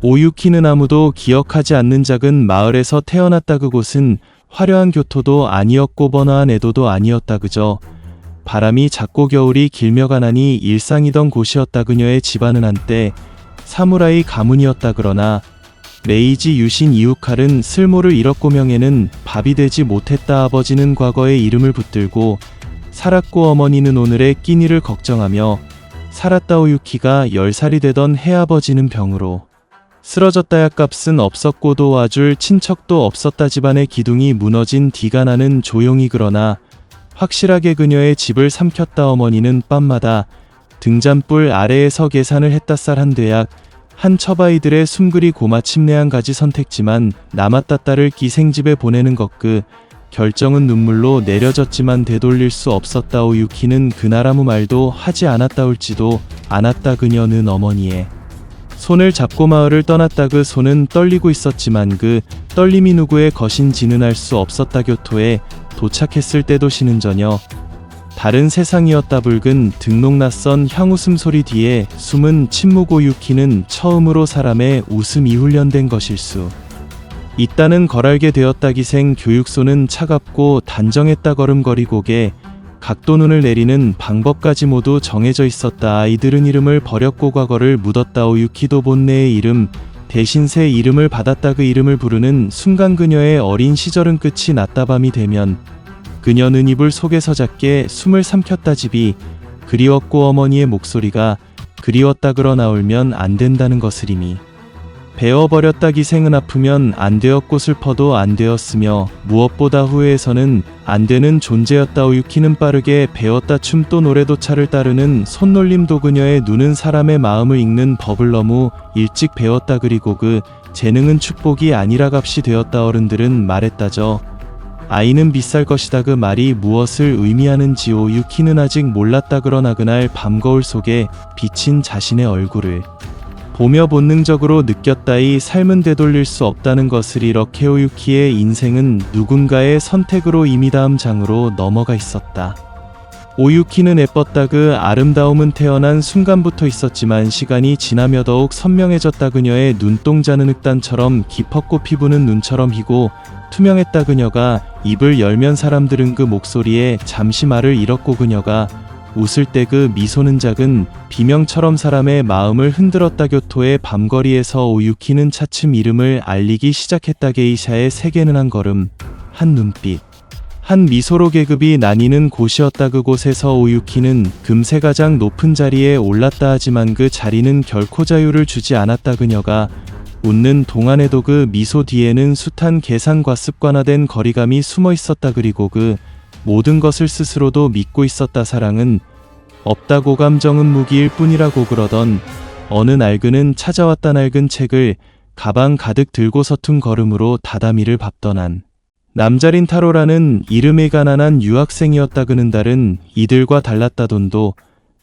오유키는 아무도 기억하지 않는 작은 마을에서 태어났다. 그곳은 화려한 교토도 아니었고 번화한 에도도 아니었다. 그저 바람이 작고 겨울이 길며 가난이 일상이던 곳이었다. 그녀의 집안은 한때 사무라이 가문이었다. 그러나 메이지 유신 이후 칼은 쓸모를 잃었고 명예는 밥이 되지 못했다. 아버지는 과거의 이름을 붙들고 살았고 어머니는 오늘의 끼니를 걱정하며 살았다. 오유키가 10살이 되던 해 아버지는 병으로 쓰러졌다. 약값은 없었고 도와줄 친척도 없었다. 집안의 기둥이 무너진 뒤가 나는 조용히 그러나 확실하게 그녀의 집을 삼켰다. 어머니는 밤마다 등잔불 아래에서 계산을 했다. 쌀 한 대약, 한 첩아이들의 숨그리고 마침내 한 가지 선택지만 남았다. 딸을 기생집에 보내는 것. 그 결정은 눈물로 내려졌지만 되돌릴 수 없었다. 오유키는 그날 아무 말도 하지 않았다. 울지도 않았다. 그녀는 어머니의 손을 잡고 마을을 떠났다. 그 손은 떨리고 있었지만 그 떨림이 누구의 것인지는 알 수 없었다. 교토에 도착했을 때도 시는 전혀 다른 세상이었다. 붉은 등록 낯선 향웃음 소리 뒤에 숨은 침묵. 오유키는 처음으로 사람의 웃음이 훈련된 것일 수 있다는 걸 알게 되었다. 기생 교육소는 차갑고 단정했다. 걸음걸이 고개 각도 눈을 내리는 방법까지 모두 정해져 있었다. 아이들은 이름을 버렸고 과거를 묻었다. 오유키도 본네의 이름 대신 새 이름을 받았다. 그 이름을 부르는 순간 그녀의 어린 시절은 끝이 났다. 밤이 되면 그녀는 이불 속에서 작게 숨을 삼켰다. 집이 그리웠고 어머니의 목소리가 그리웠다. 그러나 울면 안 된다는 것을 이미 배워버렸다. 기생은 아프면 안 되었고 슬퍼도 안 되었으며 무엇보다 후회해서는 안 되는 존재였다. 오유키는 빠르게 배웠다. 춤도 노래도 차를 따르는 손놀림도. 그녀의 눈은 사람의 마음을 읽는 법을 너무 일찍 배웠다. 그리고 그 재능은 축복이 아니라 값이 되었다. 어른들은 말했다죠. 아이는 비쌀 것이다. 그 말이 무엇을 의미하는지 오유키는 아직 몰랐다. 그러나 그날 밤 거울 속에 비친 자신의 얼굴을 보며 본능적으로 느꼈다. 이 삶은 되돌릴 수 없다는 것을. 이렇게 오유키의 인생은 누군가의 선택으로 이미 다음 장으로 넘어가 있었다. 오유키는 예뻤다. 그 아름다움은 태어난 순간부터 있었지만 시간이 지나며 더욱 선명해졌다. 그녀의 눈동자는 흑단처럼 깊었고 피부는 눈처럼 희고 투명했다. 그녀가 입을 열면 사람들은 그 목소리에 잠시 말을 잃었고 그녀가 웃을 때 그 미소는 작은 비명처럼 사람의 마음을 흔들었다. 교토의 밤거리에서 오유키는 차츰 이름을 알리기 시작했다. 게이샤의 세계는 한 걸음, 한 눈빛, 한 미소로 계급이 나뉘는 곳이었다. 그곳에서 오유키는 금세 가장 높은 자리에 올랐다. 하지만 그 자리는 결코 자유를 주지 않았다. 그녀가 웃는 동안에도 그 미소 뒤에는 숱한 계산과 습관화된 거리감이 숨어 있었다. 그리고 그 모든 것을 스스로도 믿고 있었다. 사랑은 없다고 감정은 무기일 뿐이라고 그러던 어느 날 그는 찾아왔다. 낡은 책을 가방 가득 들고 서툰 걸음으로 다다미를 밟던 한 남자린 타로라는 이름의 가난한 유학생이었다. 그는 다른 이들과 달랐다. 돈도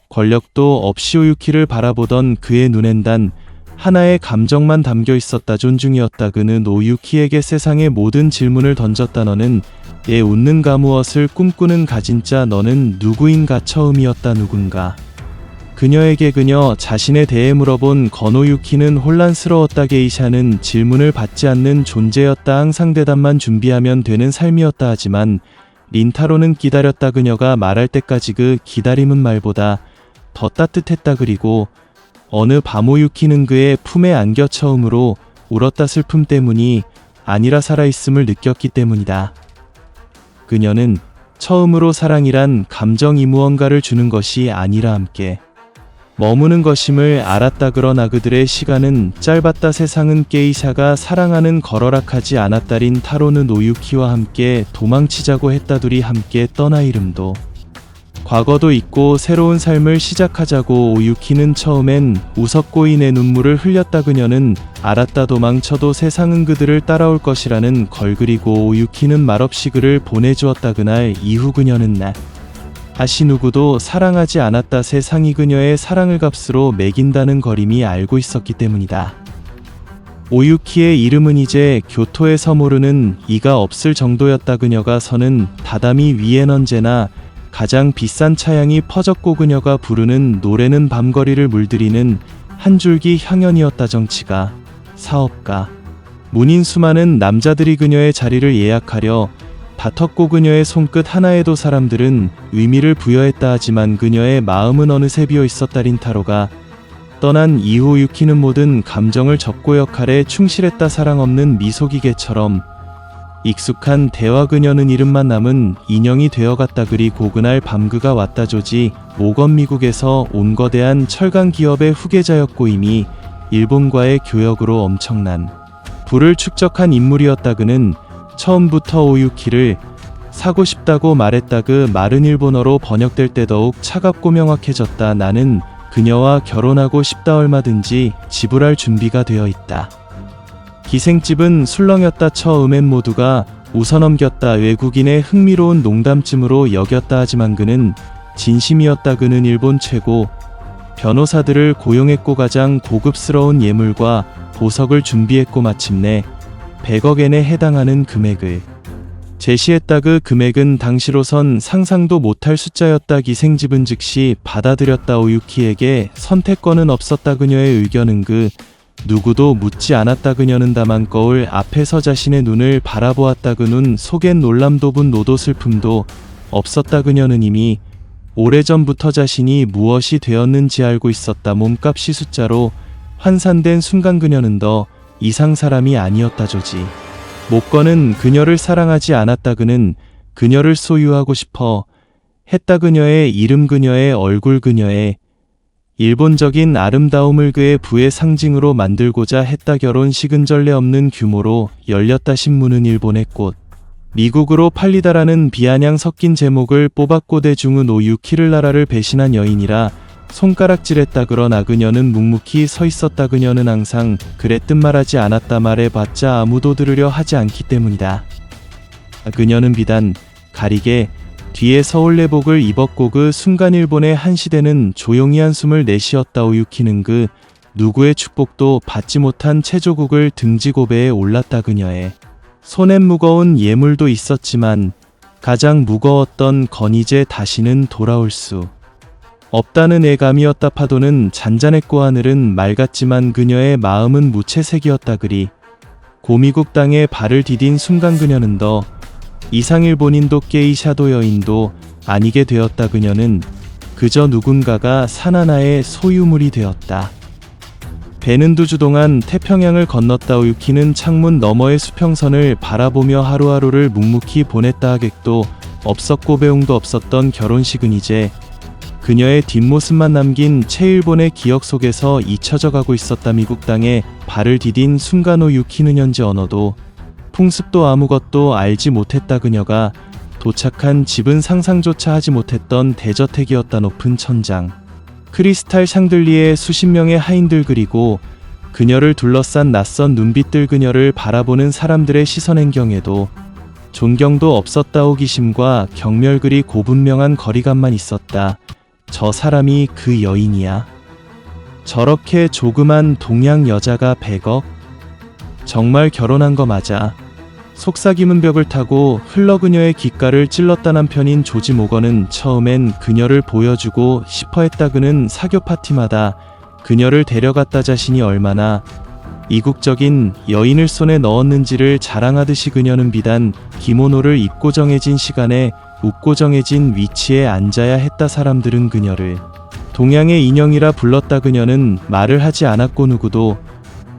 권력도 없이 오유키를 바라보던 그의 눈엔 단 하나의 감정만 담겨 있었다. 존중이었다. 그는 오유키에게 세상의 모든 질문을 던졌다. 너는 얘 웃는가 무엇을 꿈꾸는 가 진짜 너는 누구인가 처음이었다. 누군가 그녀에게 그녀 자신에 대해 물어본 건오유키는 혼란스러웠다. 게이샤는 질문을 받지 않는 존재였다. 항상 대답만 준비하면 되는 삶이었다. 하지만 린타로는 기다렸다. 그녀가 말할 때까지 그 기다림은 말보다 더 따뜻했다. 그리고 어느 밤 오유키는 그의 품에 안겨 처음으로 울었다. 슬픔 때문이 아니라 살아있음을 느꼈기 때문이다. 그녀는 처음으로 사랑이란 감정이 무언가를 주는 것이 아니라 함께 머무는 것임을 알았다. 그러나 그들의 시간은 짧았다. 세상은 게이샤가 사랑하는 걸어락하지 않았다. 린타로는 오유키와 함께 도망치자고 했다. 둘이 함께 떠나 이름도 과거도 잊고 새로운 삶을 시작하자고. 오유키는 처음엔 웃었고 이내 눈물을 흘렸다. 그녀는 알았다. 도망쳐도 세상은 그들을 따라올 것이라는 걸. 그리고 오유키는 말없이 그를 보내주었다. 그날 이후 그녀는 다시 누구도 사랑하지 않았다. 세상이 그녀의 사랑을 값으로 매긴다는 걸 이미 알고 있었기 때문이다. 오유키의 이름은 이제 교토에서 모르는 이가 없을 정도였다. 그녀가 서는 다다미 위엔 언제나 가장 비싼 차양이 퍼졌고 그녀가 부르는 노래는 밤거리를 물들이는 한 줄기 향연이었다. 정치가 사업가, 문인 수많은 남자들이 그녀의 자리를 예약하려 다퉜고 그녀의 손끝 하나에도 사람들은 의미를 부여했다 하지만 그녀의 마음은 어느새 비어 있었다. 린타로가 떠난 이후 유키는 모든 감정을 접고 역할에 충실했다. 사랑 없는 미소기계처럼 익숙한 대화. 그녀는 이름만 남은 인형이 되어갔다. 그리고 그날 밤 그가 왔다. 조지 모건 미국에서 온 거대한 철강 기업의 후계자였고 이미 일본과의 교역으로 엄청난 부를 축적한 인물이었다. 그는 처음부터 오유키를 사고 싶다고 말했다. 그 말은 일본어로 번역될 때 더욱 차갑고 명확해졌다. 나는 그녀와 결혼하고 싶다. 얼마든지 지불할 준비가 되어 있다. 기생집은 술렁였다. 처음엔 모두가 웃어넘겼다. 외국인의 흥미로운 농담쯤으로 여겼다. 하지만 그는 진심이었다. 그는 일본 최고 변호사들을 고용했고 가장 고급스러운 예물과 보석을 준비했고 마침내 100억엔에 해당하는 금액을 제시했다. 그 금액은 당시로선 상상도 못할 숫자였다. 기생집은 즉시 받아들였다. 오유키에게 선택권은 없었다. 그녀의 의견은 그 누구도 묻지 않았다. 그녀는 다만 거울 앞에서 자신의 눈을 바라보았다. 그 눈 속엔 놀람도 분노도 슬픔도 없었다. 그녀는 이미 오래전부터 자신이 무엇이 되었는지 알고 있었다. 몸값이 숫자로 환산된 순간 그녀는 더 이상 사람이 아니었다. 조지 모건은 그녀를 사랑하지 않았다. 그는 그녀를 소유하고 싶어 했다. 그녀의 이름, 그녀의 얼굴, 그녀의 일본적인 아름다움을 그의 부의 상징으로 만들고자 했다. 결혼식은 전례 없는 규모로 열렸다. 신문은 일본의 꽃 미국으로 팔리다라는 비아냥 섞인 제목을 뽑았고 대중은 오유키를 나라를 배신한 여인이라 손가락질했다. 그러나 그녀는 묵묵히 서 있었다. 그녀는 항상 그랬듯 말하지 않았다. 말해봤자 아무도 들으려 하지 않기 때문이다. 그녀는 비단 가리개 뒤에 서울내복을 입었고 그 순간 일본의 한 시대는 조용히 한숨을 내쉬었다. 오유키는 그 누구의 축복도 받지 못한 체조국을 등지고배에 올랐다. 그녀의 손엔 무거운 예물도 있었지만 가장 무거웠던 건 이제 다시는 돌아올 수 없다는 애감이었다. 파도는 잔잔했고 하늘은 맑았지만 그녀의 마음은 무채색이었다. 그리 고미국 땅에 발을 디딘 순간 그녀는 더 이상 일본인도 게이샤도 여인도 아니게 되었다. 그녀는 그저 누군가가 산 하나의 소유물이 되었다. 배는 2주 동안 태평양을 건넜다. 오유키는 창문 너머의 수평선을 바라보며 하루하루를 묵묵히 보냈다. 하객도 없었고 배웅도 없었던 결혼식은 이제 그녀의 뒷모습만 남긴 최일본의 기억 속에서 잊혀져 가고 있었다. 미국 땅에 발을 디딘 순간 오유키는 현지 언어도 풍습도 아무것도 알지 못했다. 그녀가 도착한 집은 상상조차 하지 못했던 대저택이었다. 높은 천장, 크리스탈 샹들리에 수십 명의 하인들 그리고 그녀를 둘러싼 낯선 눈빛들, 그녀를 바라보는 사람들의 시선행경에도 존경도 없었다. 호기심과 경멸 그리 고분명한 거리감만 있었다. 저 사람이 그 여인이야? 저렇게 조그만 동양 여자가 100억? 정말 결혼한 거 맞아? 속삭임은 벽을 타고 흘러 그녀의 귓가를 찔렀다. 남편인 조지 모건은 처음엔 그녀를 보여주고 싶어 했다. 그는 사교 파티마다 그녀를 데려갔다. 자신이 얼마나 이국적인 여인을 손에 넣었는지를 자랑하듯이 그녀는 비단 기모노를 입고 정해진 시간에 웃고 정해진 위치에 앉아야 했다. 사람들은 그녀를 동양의 인형이라 불렀다. 그녀는 말을 하지 않았고 누구도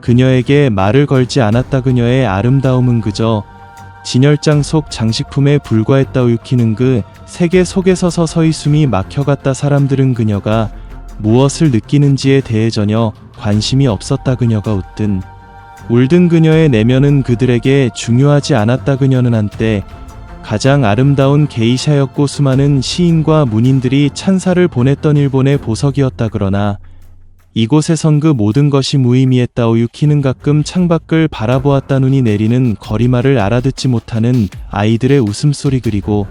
그녀에게 말을 걸지 않았다. 그녀의 아름다움은 그저 진열장 속 장식품에 불과했다. 오유키는 그 세계 속에서 서서히 숨이 막혀갔다. 사람들은 그녀가 무엇을 느끼는지에 대해 전혀 관심이 없었다. 그녀가 웃든 울든 그녀의 내면은 그들에게 중요하지 않았다. 그녀는 한때 가장 아름다운 게이샤였고 수많은 시인과 문인들이 찬사를 보냈던 일본의 보석이었다. 그러나 이곳에선 그 모든 것이 무의미했다. 오유키는 가끔 창밖을 바라보았다. 눈이 내리는 거리말을 알아듣지 못하는 아이들의 웃음소리 그리고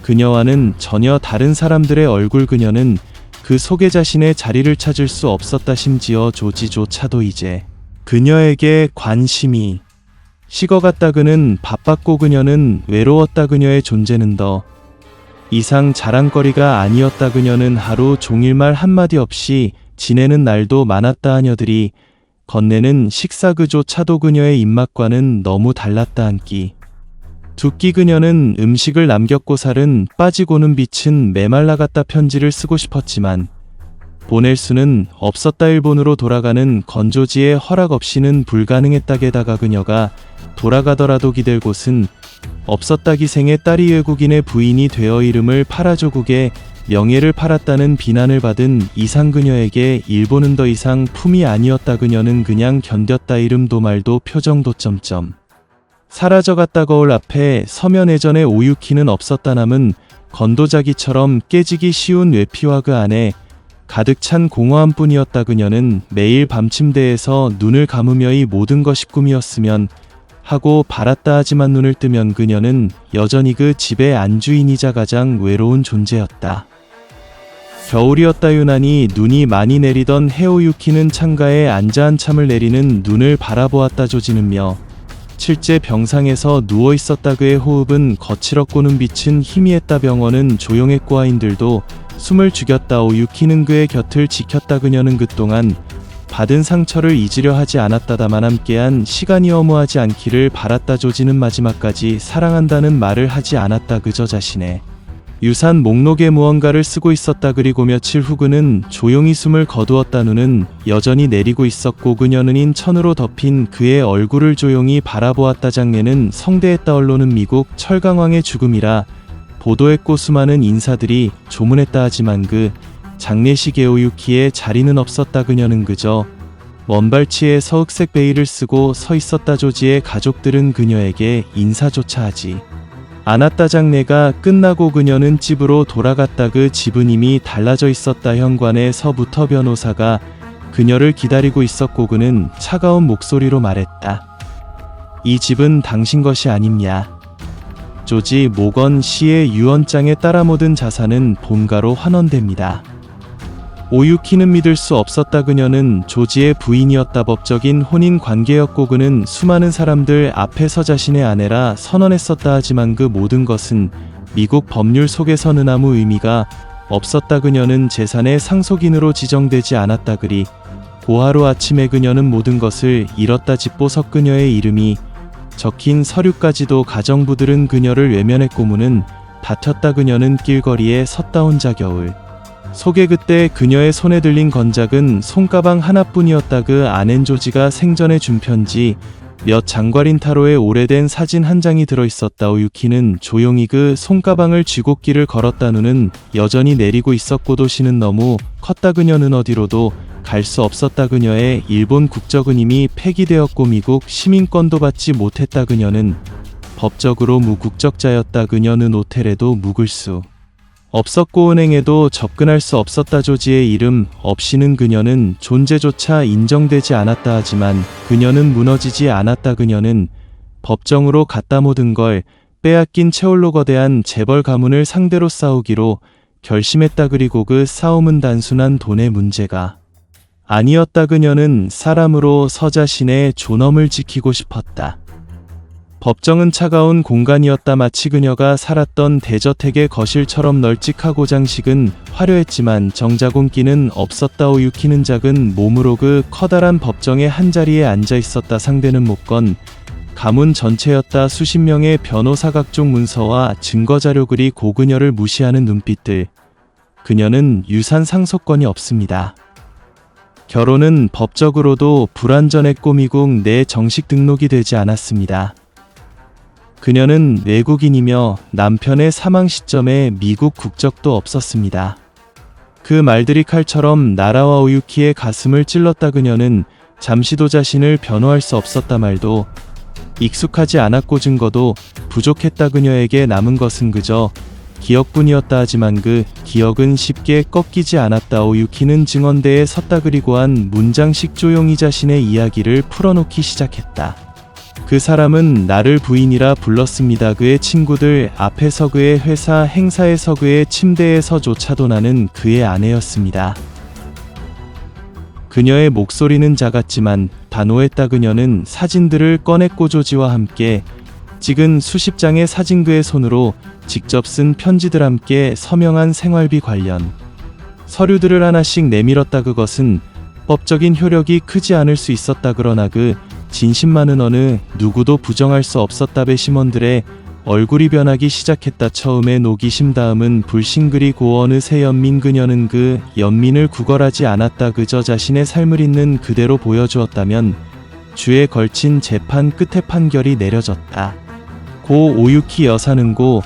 그녀와는 전혀 다른 사람들의 얼굴. 그녀는 그 속에 자신의 자리를 찾을 수 없었다. 심지어 조지조차도 이제 그녀에게 관심이 식어갔다. 그는 바빴고 그녀는 외로웠다. 그녀의 존재는 더 이상 자랑거리가 아니었다. 그녀는 하루 종일 말 한마디 없이 지내는 날도 많았다. 하녀들이 건네는 식사 그조차도 그녀의 입맛과는 너무 달랐다 한끼. 두 끼 그녀는 음식을 남겼고살은 빠지고는 빛은 메말라갔다 편지를 쓰고 싶었지만 보낼 수는 없었다. 일본으로 돌아가는 건조지의 허락 없이는 불가능했다. 게다가 그녀가 돌아가더라도 기댈 곳은 없었다. 기생의 딸이 외국인의 부인이 되어 이름을 팔아 조국의 명예를 팔았다는 비난을 받은 이상 그녀에게 일본은 더 이상 품이 아니었다. 그녀는 그냥 견뎠다. 이름도 말도 표정도 점점 사라져갔다. 거울 앞에 서면 예전에 오유키는 없었다. 남은 건도자기처럼 깨지기 쉬운 외피와 그 안에 가득 찬 공허함 뿐이었다. 그녀는 매일 밤 침대에서 눈을 감으며 이 모든 것이 꿈이었으면 하고 바랐다. 하지만 눈을 뜨면 그녀는 여전히 그 집의 안주인이자 가장 외로운 존재였다. 겨울이었다. 유난히 눈이 많이 내리던 해오유키는 창가에 앉아 한참을 내리는 눈을 바라보았다. 조지는며 실제 병상에서 누워 있었다. 그의 호흡은 거칠었고는 빛은 희미했다. 병원은 조용했고 아인들도 숨을 죽였다. 오유키는 그의 곁을 지켰다. 그녀는 그동안 받은 상처를 잊으려 하지 않았다. 다만 함께한 시간이 허무하지 않기를 바랐다. 조지는 마지막까지 사랑한다는 말을 하지 않았다. 그저 자신의 유산 목록에 무언가를 쓰고 있었다. 그리고 며칠 후 그는 조용히 숨을 거두었다. 눈은 여전히 내리고 있었고 그녀는 인천으로 덮인 그의 얼굴을 조용히 바라보았다. 장례는 성대했다. 언론은 미국 철강왕의 죽음이라 보도했고 수많은 인사들이 조문했다. 하지만 그 장례식에 오유키의 자리는 없었다. 그녀는 그저 먼발치에 서흑색 베일을 쓰고 서 있었다. 조지의 가족들은 그녀에게 인사조차 하지 않았다. 장례가 끝나고 그녀는 집으로 돌아갔다. 그 집은 이미 달라져 있었다. 현관에 서부터 변호사가 그녀를 기다리고 있었고 그는 차가운 목소리로 말했다. 이 집은 당신 것이 아님냐. 조지 모건 씨의 유언장에 따라 모든 자산은 본가로 환원됩니다. 오유키는 믿을 수 없었다. 그녀는 조지의 부인이었다. 법적인 혼인 관계였고 그는 수많은 사람들 앞에서 자신의 아내라 선언했었다. 하지만 그 모든 것은 미국 법률 속에서는 아무 의미가 없었다. 그녀는 재산의 상속인으로 지정되지 않았다. 그리 고하루 아침에 그녀는 모든 것을 잃었다. 집보석 그녀의 이름이 적힌 서류까지도 가정부들은 그녀를 외면했고 문은 닫혔다. 그녀는 길거리에 섰다. 혼자 겨울 속에 그때 그녀의 손에 들린 건작은 손가방 하나뿐이었다. 그 안엔 조지가 생전에 준 편지 몇 장과린 타로에 오래된 사진 한 장이 들어있었다. 오유키는 조용히 그 손가방을 쥐고 길을 걸었다. 눈은 여전히 내리고 있었고 도시는 너무 컸다. 그녀는 어디로도 갈 수 없었다. 그녀의 일본 국적은 이미 폐기되었고 미국 시민권도 받지 못했다. 그녀는 법적으로 무국적자였다. 그녀는 호텔에도 묵을 수 없었고 은행에도 접근할 수 없었다. 조지의 이름 없이는 그녀는 존재조차 인정되지 않았다. 하지만 그녀는 무너지지 않았다. 그녀는 법정으로 갔다. 모든 걸 빼앗긴 채올로 거대한 재벌 가문을 상대로 싸우기로 결심했다. 그리고 그 싸움은 단순한 돈의 문제가 아니었다. 그녀는 사람으로 서 자신의 존엄을 지키고 싶었다. 법정은 차가운 공간이었다. 마치 그녀가 살았던 대저택의 거실처럼 널찍하고 장식은 화려했지만 정작 온기는 없었다. 오유키는 작은 몸으로 그 커다란 법정의 한자리에 앉아 있었다. 상대는 목건 가문 전체였다. 수십 명의 변호사 각종 문서와 증거자료 그리고 그녀를 무시하는 눈빛들. 그녀는 유산 상속권이 없습니다. 결혼은 법적으로도 불완전했고 미국 내 정식 등록이 되지 않았습니다. 그녀는 외국인이며 남편의 사망 시점에 미국 국적도 없었습니다. 그 말들이 칼처럼 나라와 오유키의 가슴을 찔렀다. 그녀는 잠시도 자신을 변호할 수 없었다. 말도 익숙하지 않았고 증거도 부족했다. 그녀에게 남은 것은 그저 기억뿐이었다. 하지만 그 기억은 쉽게 꺾이지 않았다. 오유키는 증언대에 섰다. 그리고 한 문장씩 조용히 자신의 이야기를 풀어놓기 시작했다. 그 사람은 나를 부인이라 불렀습니다. 그의 친구들 앞에서 그의 회사 행사에서 그의 침대에서조차도 나는 그의 아내였습니다. 그녀의 목소리는 작았지만 단호했다. 그녀는 사진들을 꺼냈고 조지와 함께 찍은 수십 장의 사진 그의 손으로 직접 쓴 편지들 함께 서명한 생활비 관련 서류들을 하나씩 내밀었다. 그것은 법적인 효력이 크지 않을 수 있었다 그러나 그 진심만은 어느 누구도 부정할 수 없었다. 배심원들의 얼굴이 변하기 시작했다. 처음에 노기심, 다음은 불신, 그리고 어느새 연민. 그녀는 그 연민을 구걸하지 않았다. 그저 자신의 삶을 있는 그대로 보여주었다면 주에 걸친 재판 끝에 판결이 내려졌다. 고 오유키 여사는 고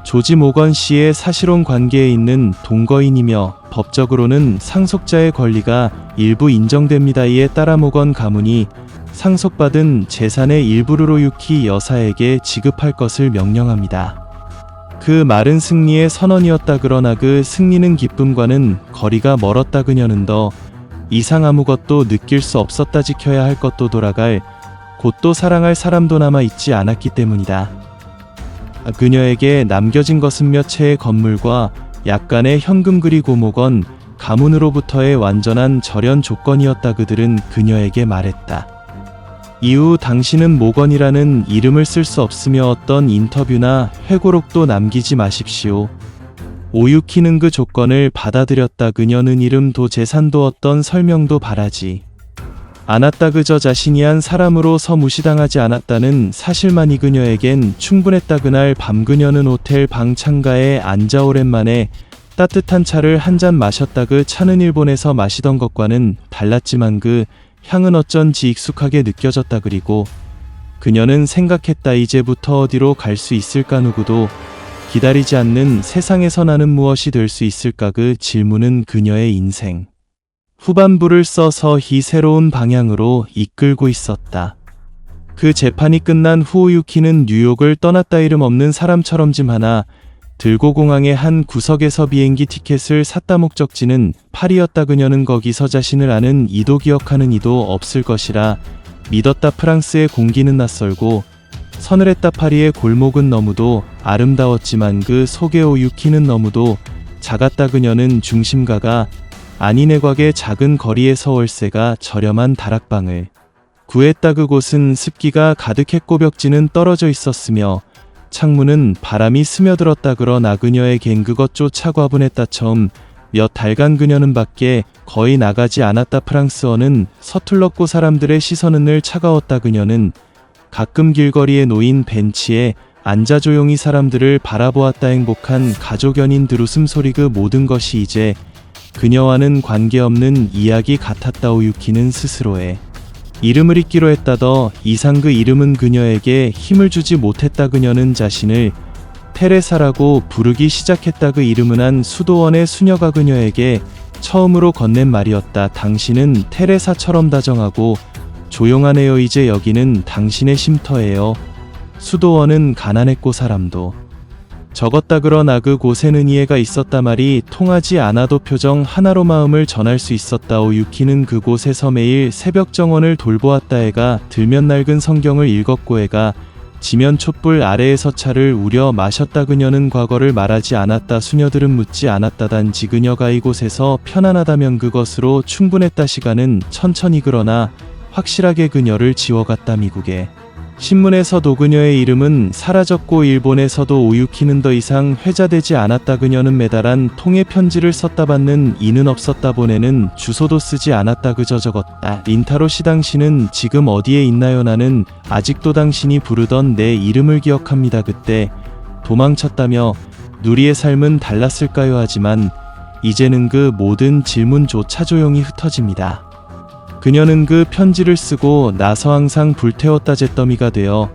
조지 모건 씨의 사실혼 관계에 있는 동거인이며 법적으로는 상속자의 권리가 일부 인정됩니다. 이에 따라 모건 가문이 상속받은 재산의 일부를 오유키 여사에게 지급할 것을 명령합니다. 그 말은 승리의 선언이었다. 그러나 그 승리는 기쁨과는 거리가 멀었다. 그녀는 더 이상 아무것도 느낄 수 없었다. 지켜야 할 것도 돌아갈, 곧 또 사랑할 사람도 남아있지 않았기 때문이다. 그녀에게 남겨진 것은 몇 채의 건물과 약간의 현금, 그리고 모건 가문으로부터의 완전한 절연 조건이었다. 그들은 그녀에게 말했다. 이후 당신은 모건이라는 이름을 쓸 수 없으며 어떤 인터뷰나 회고록도 남기지 마십시오. 오유키는 그 조건을 받아들였다. 그녀는 이름도 재산도 어떤 설명도 바라지 않았다. 그저 자신이 한 사람으로서 무시당하지 않았다는 사실만이 그녀에겐 충분했다. 그날 밤 그녀는 호텔 방 창가에 앉아 오랜만에 따뜻한 차를 한 잔 마셨다. 그 차는 일본에서 마시던 것과는 달랐지만 그 향은 어쩐지 익숙하게 느껴졌다. 그리고 그녀는 생각했다. 이제부터 어디로 갈 수 있을까? 누구도 기다리지 않는 세상에서 나는 무엇이 될 수 있을까? 그 질문은 그녀의 인생 후반부를 서서히 새로운 방향으로 이끌고 있었다. 그 재판이 끝난 후 오유키는 뉴욕을 떠났다. 이름 없는 사람처럼 짐 하나 들고 공항의 한 구석에서 비행기 티켓을 샀다. 목적지는 파리였다. 그녀는 거기서 자신을 아는 이도 기억하는 이도 없을 것이라 믿었다. 프랑스의 공기는 낯설고 서늘했다. 파리의 골목은 너무도 아름다웠지만 그 속에 오유키는 너무도 작았다. 그녀는 중심가가 아닌 외곽의 작은 거리에서 월세가 저렴한 다락방을 구했다. 그곳은 습기가 가득했고 벽지는 떨어져 있었으며 창문은 바람이 스며들었다. 그러나 그녀에겐 그것조차 과분했다. 처음 몇 달간 그녀는 밖에 거의 나가지 않았다. 프랑스어는 서툴렀고 사람들의 시선은 늘 차가웠다. 그녀는 가끔 길거리에 놓인 벤치에 앉아 조용히 사람들을 바라보았다. 행복한 가족, 연인들 웃음소리, 그 모든 것이 이제 그녀와는 관계없는 이야기 같았다. 오유키는 스스로의 이름을 잊기로 했다. 더 이상 그 이름은 그녀에게 힘을 주지 못했다. 그녀는 자신을 테레사라고 부르기 시작했다. 그 이름은 한 수도원의 수녀가 그녀에게 처음으로 건넨 말이었다. 당신은 테레사처럼 다정하고 조용하네요. 이제 여기는 당신의 쉼터예요. 수도원은 가난했고 사람도 적었다. 그러나 그곳에는 이해가 있었다. 말이 통하지 않아도 표정 하나로 마음을 전할 수 있었다. 오유키는 그곳에서 매일 새벽 정원을 돌보았다. 해가 들면 낡은 성경을 읽었고 해가 지면 촛불 아래에서 차를 우려 마셨다. 그녀는 과거를 말하지 않았다. 수녀들은 묻지 않았다. 단지 그녀가 이곳에서 편안하다면 그것으로 충분했다. 시간은 천천히 그러나 확실하게 그녀를 지워갔다. 미국의 신문에서도 그녀의 이름은 사라졌고 일본에서도 오유키는 더 이상 회자되지 않았다. 그녀는 매달 통에 편지를 썼다. 받는 이는 없었다. 보내는 주소도 쓰지 않았다. 그저 적었다. 린타로 씨, 당신은 지금 어디에 있나요? 나는 아직도 당신이 부르던 내 이름을 기억합니다. 그때 도망쳤다며 누리의 삶은 달랐을까요? 하지만 이제는 그 모든 질문조차 조용히 흩어집니다. 그녀는 그 편지를 쓰고 나서 항상 불태웠다. 잿더미가 되어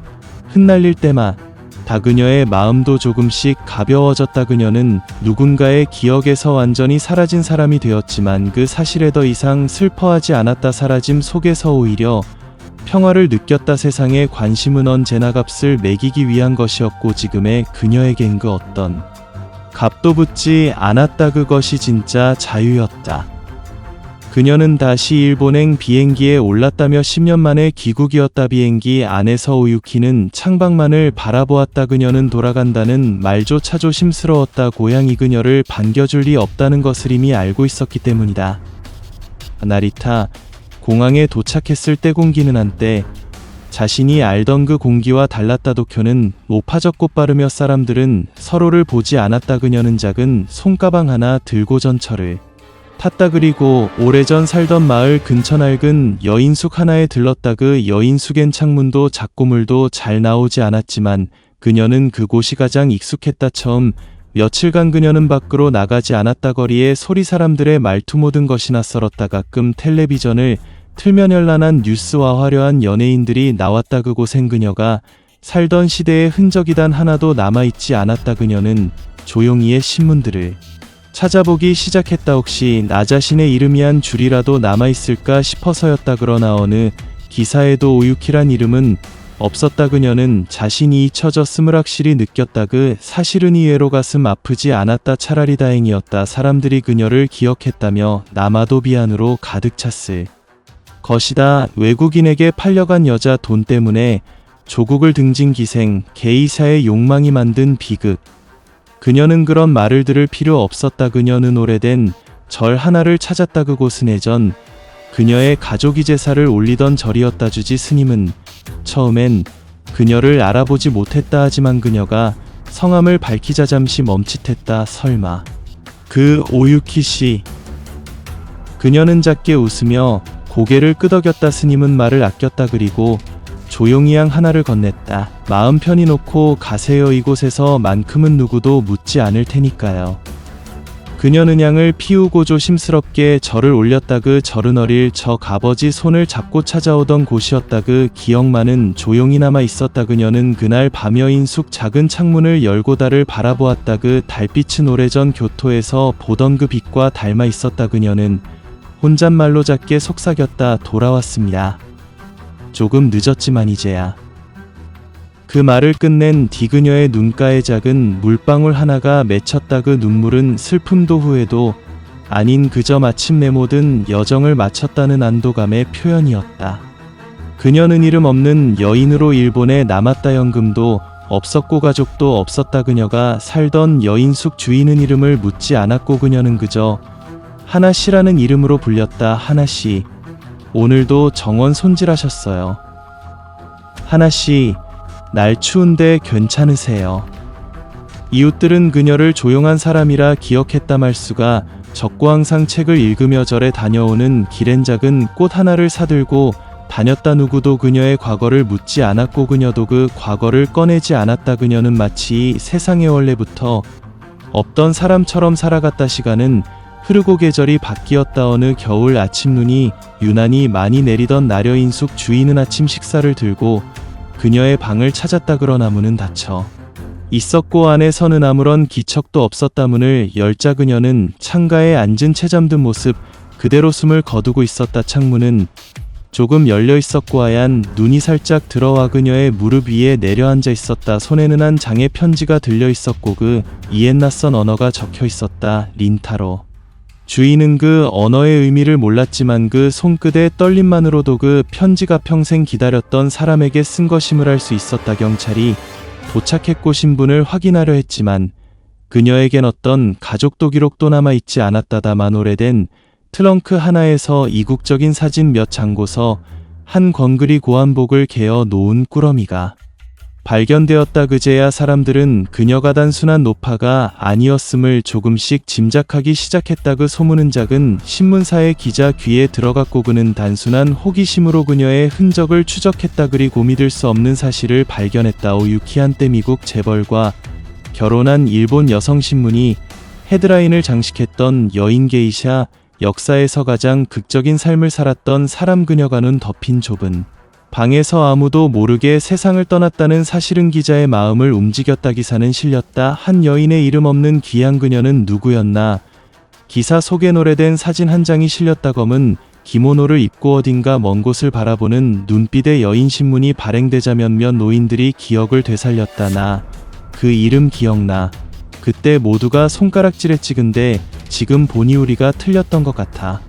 흩날릴 때마다 그녀의 마음도 조금씩 가벼워졌다. 그녀는 누군가의 기억에서 완전히 사라진 사람이 되었지만 그 사실에 더 이상 슬퍼하지 않았다. 사라짐 속에서 오히려 평화를 느꼈다. 세상의 관심은 언제나 값을 매기기 위한 것이었고 지금의 그녀에겐 그 어떤 값도 붙지 않았다. 그것이 진짜 자유였다. 그녀는 다시 일본행 비행기에 올랐다며 10년 만에 귀국이었다. 비행기 안에서 오유키는 창밖만을 바라보았다. 그녀는 돌아간다는 말조차 조심스러웠다. 고향이 그녀를 반겨줄 리 없다는 것을 이미 알고 있었기 때문이다. 나리타 공항에 도착했을 때 공기는 한때 자신이 알던 그 공기와 달랐다. 도쿄는 높아졌고 빠르며 사람들은 서로를 보지 않았다. 그녀는 작은 손가방 하나 들고 전철을 탔다. 그리고 오래전 살던 마을 근처 낡은 여인숙 하나에 들렀다. 그 여인숙엔 창문도 작고물도 잘 나오지 않았지만 그녀는 그곳이 가장 익숙했다. 처음 며칠간 그녀는 밖으로 나가지 않았다. 거리에 소리, 사람들의 말투, 모든 것이 낯설었다. 가끔 텔레비전을 틀면 현란한 뉴스와 화려한 연예인들이 나왔다. 그곳엔 그녀가 살던 시대의 흔적이 단 하나도 남아있지 않았다. 그녀는 조용히의 신문들을 찾아보기 시작했다. 혹시 나 자신의 이름이 한 줄이라도 남아있을까 싶어서였다. 그러나 어느 기사에도 오유키란 이름은 없었다. 그녀는 자신이 잊혀졌음을 확실히 느꼈다. 그 사실은 이외로 가슴 아프지 않았다. 차라리 다행이었다. 사람들이 그녀를 기억했다며 남아도비안으로 가득 찼을 것이다. 외국인에게 팔려간 여자, 돈 때문에 조국을 등진 기생, 게이샤의 욕망이 만든 비극. 그녀는 그런 말을 들을 필요 없었다. 그녀는 오래된 절 하나를 찾았다. 그곳은 예전 그녀의 가족이 제사를 올리던 절이었다. 주지 스님은 처음엔 그녀를 알아보지 못했다. 하지만 그녀가 성함을 밝히자 잠시 멈칫했다. 설마 그 오유키 씨? 그녀는 작게 웃으며 고개를 끄덕였다. 스님은 말을 아꼈다. 그리고 조용히 양 하나를 건넸다. 마음 편히 놓고 가세요. 이곳에서만큼은 누구도 묻지 않을 테니까요. 그녀는 양을 피우고 조심스럽게 절을 올렸다. 그 절은 어릴 적 아버지 손을 잡고 찾아오던 곳이었다. 그 기억만은 조용히 남아 있었다. 그녀는 그날 밤 여인숙 작은 창문을 열고 달을 바라보았다. 그 달빛은 오래전 교토에서 보던 그 빛과 닮아 있었다. 그녀는 혼잣말로 작게 속삭였다. 돌아왔습니다. 조금 늦었지만 이제야. 그 말을 끝낸 뒤 그녀의 눈가에 작은 물방울 하나가 맺혔다. 그 눈물은 슬픔도 후회도 아닌 그저 마침내 모든 여정을 마쳤다는 안도감의 표현이었다. 그녀는 이름 없는 여인으로 일본에 남았다. 연금도 없었고 가족도 없었다. 그녀가 살던 여인숙 주인은 이름을 묻지 않았고 그녀는 그저 하나씨라는 이름으로 불렸다. 하나씨, 오늘도 정원 손질하셨어요. 하나씨, 날 추운데 괜찮으세요? 이웃들은 그녀를 조용한 사람이라 기억했다. 말수가 적고 항상 책을 읽으며 절에 다녀오는 길엔 작은 꽃 하나를 사들고 다녔다. 누구도 그녀의 과거를 묻지 않았고 그녀도 그 과거를 꺼내지 않았다. 그녀는 마치 세상에 원래부터 없던 사람처럼 살아갔다. 시간은 흐르고 계절이 바뀌었다. 어느 겨울 아침 눈이 유난히 많이 내리던 날 여인숙 주인은 아침 식사를 들고 그녀의 방을 찾았다. 그러나 문은 닫혀 있었고 안에서는 아무런 기척도 없었다. 문을 열자 그녀는 창가에 앉은 채 잠든 모습 그대로 숨을 거두고 있었다. 창문은 조금 열려 있었고 하얀 눈이 살짝 들어와 그녀의 무릎 위에 내려앉아 있었다. 손에는 한 장의 편지가 들려 있었고 그 이엔 낯선 언어가 적혀 있었다. 린타로. 주인은 그 언어의 의미를 몰랐지만 그 손끝의 떨림만으로도 그 편지가 평생 기다렸던 사람에게 쓴 것임을 알 수 있었다. 경찰이 도착했고 신분을 확인하려 했지만 그녀에겐 어떤 가족도 기록도 남아있지 않았다. 다만 오래된 트렁크 하나에서 이국적인 사진 몇 장고서 한 건그리 고한복을 개어 놓은 꾸러미가 발견되었다. 그제야 사람들은 그녀가 단순한 노파가 아니었음을 조금씩 짐작하기 시작했다. 그 소문은 작은 신문사의 기자 귀에 들어갔고 그는 단순한 호기심으로 그녀의 흔적을 추적했다. 그리고 믿을 수 없는 사실을 발견했다. 오유키 한때 미국 재벌과 결혼한 일본 여성신문이 헤드라인을 장식했던 여인 게이샤, 역사에서 가장 극적인 삶을 살았던 사람. 그녀가 눈 덮인 좁은 방에서 아무도 모르게 세상을 떠났다는 사실은 기자의 마음을 움직였다. 기사는 실렸다. 한 여인의 이름 없는 귀한 그녀는 누구였나? 기사 속엔 오래된 사진 한 장이 실렸다. 검은 기모노를 입고 어딘가 먼 곳을 바라보는 눈빛의 여인. 신문이 발행되자 몇몇 노인들이 기억을 되살렸다. 나 그 이름 기억나. 그때 모두가 손가락질했지. 근데 지금 보니 우리가 틀렸던 것 같아.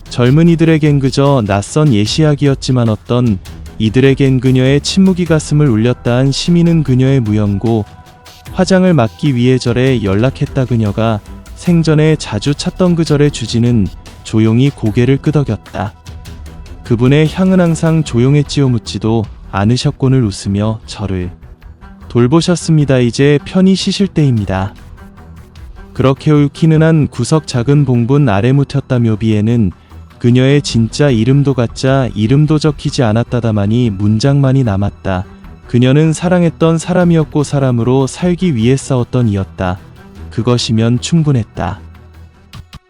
젊은이들에겐 그저 낯선 예시약이었지만 어떤 이들에겐 그녀의 침묵이 가슴을 울렸다. 한 시민은 그녀의 무연고 화장을 막기 위해 절에 연락했다. 그녀가 생전에 자주 찾던 그 절의 주지는 조용히 고개를 끄덕였다. 그분의 향은 항상 조용했지요. 묻지도 않으셨고는 웃으며 저를 돌보셨습니다. 이제 편히 쉬실 때입니다. 그렇게 오유키는 한 구석 작은 봉분 아래 묻혔다. 묘비에는 그녀의 진짜 이름도 가짜 이름도 적히지 않았다다마니 문장만이 남았다. 그녀는 사랑했던 사람이었고 사람으로 살기 위해 싸웠던 이였다. 그것이면 충분했다.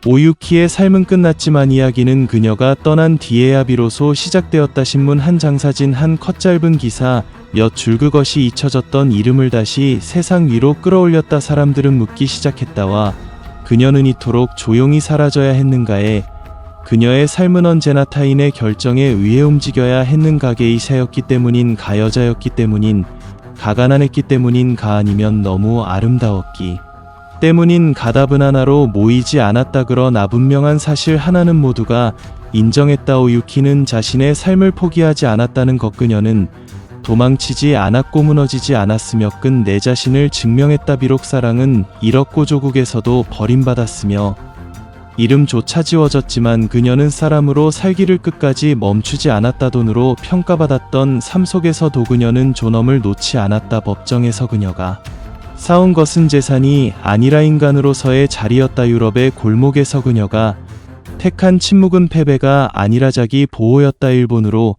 오유키의 삶은 끝났지만 이야기는 그녀가 떠난 뒤에야 비로소 시작되었다. 신문 한 장, 사진 한 컷, 짧은 기사 몇 줄, 그것이 잊혀졌던 이름을 다시 세상 위로 끌어올렸다. 사람들은 묻기 시작했다와 그녀는 이토록 조용히 사라져야 했는가에 그녀의 삶은 언제나 타인의 결정에 의해 움직여야 했는가. 게이샤였기 때문인 가, 여자였기 때문인 가, 가난했기 때문인 가, 아니면 너무 아름다웠기 때문인 가. 답은 하나로 모이지 않았다. 그러나 분명한 사실 하나는 모두가 인정했다. 오유키는 자신의 삶을 포기하지 않았다는 것. 그녀는 도망치지 않았고 무너지지 않았으며 끈 내 자신을 증명했다. 비록 사랑은 잃었고 조국에서도 버림받았으며 이름조차 지워졌지만 그녀는 사람으로 살기를 끝까지 멈추지 않았다. 돈으로 평가받았던 삶 속에서도 그녀는 존엄을 놓지 않았다. 법정에서 그녀가 쌓은 것은 재산이 아니라 인간으로서의 자리였다. 유럽의 골목에서 그녀가 택한 침묵은 패배가 아니라 자기 보호였다. 일본으로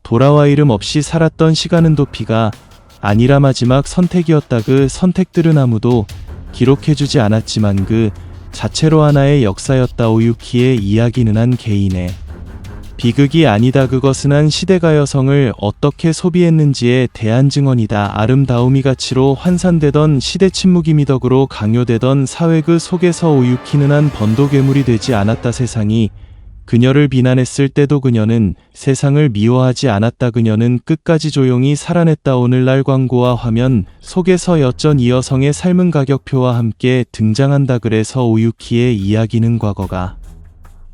돌아와 이름 없이 살았던 시간은 도피가 아니라 마지막 선택이었다. 그 선택들은 아무도 기록해주지 않았지만 그 자체로 하나의 역사였다. 오유키의 이야기는 한 개인의 비극이 아니다. 그것은 한 시대가 여성을 어떻게 소비했는지에 대한 증언이다. 아름다움이 가치로 환산되던 시대, 침묵이 미덕으로 강요되던 사회, 그 속에서 오유키는 한 번도 괴물이 되지 않았다. 세상이 그녀를 비난했을 때도 그녀는 세상을 미워하지 않았다. 그녀는 끝까지 조용히 살아냈다. 오늘날 광고와 화면 속에서 여전 이 여성의 삶은 가격표와 함께 등장한다. 그래서 오유키의 이야기는 과거가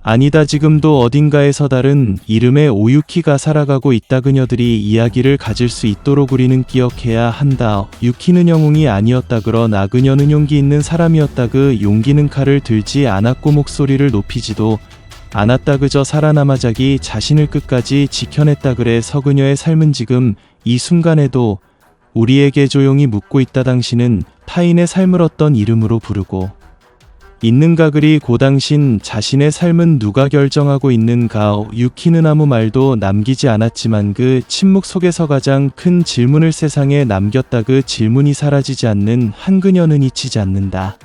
아니다. 지금도 어딘가에서 다른 이름의 오유키가 살아가고 있다. 그녀들이 이야기를 가질 수 있도록 우리는 기억해야 한다. 유키는 영웅이 아니었다. 그러나 그녀는 용기 있는 사람이었다. 그 용기는 칼을 들지 않았고 목소리를 높이지도 않았다. 그저 살아남아 자기 자신을 끝까지 지켜냈다. 그래서 그녀의 삶은 지금 이 순간에도 우리에게 조용히 묻고 있다. 당신은 타인의 삶을 어떤 이름으로 부르고 있는가? 그리고 당신 자신의 삶은 누가 결정하고 있는가? 유키는 아무 말도 남기지 않았지만 그 침묵 속에서 가장 큰 질문을 세상에 남겼다. 그 질문이 사라지지 않는 한, 그녀는 잊히지 않는다.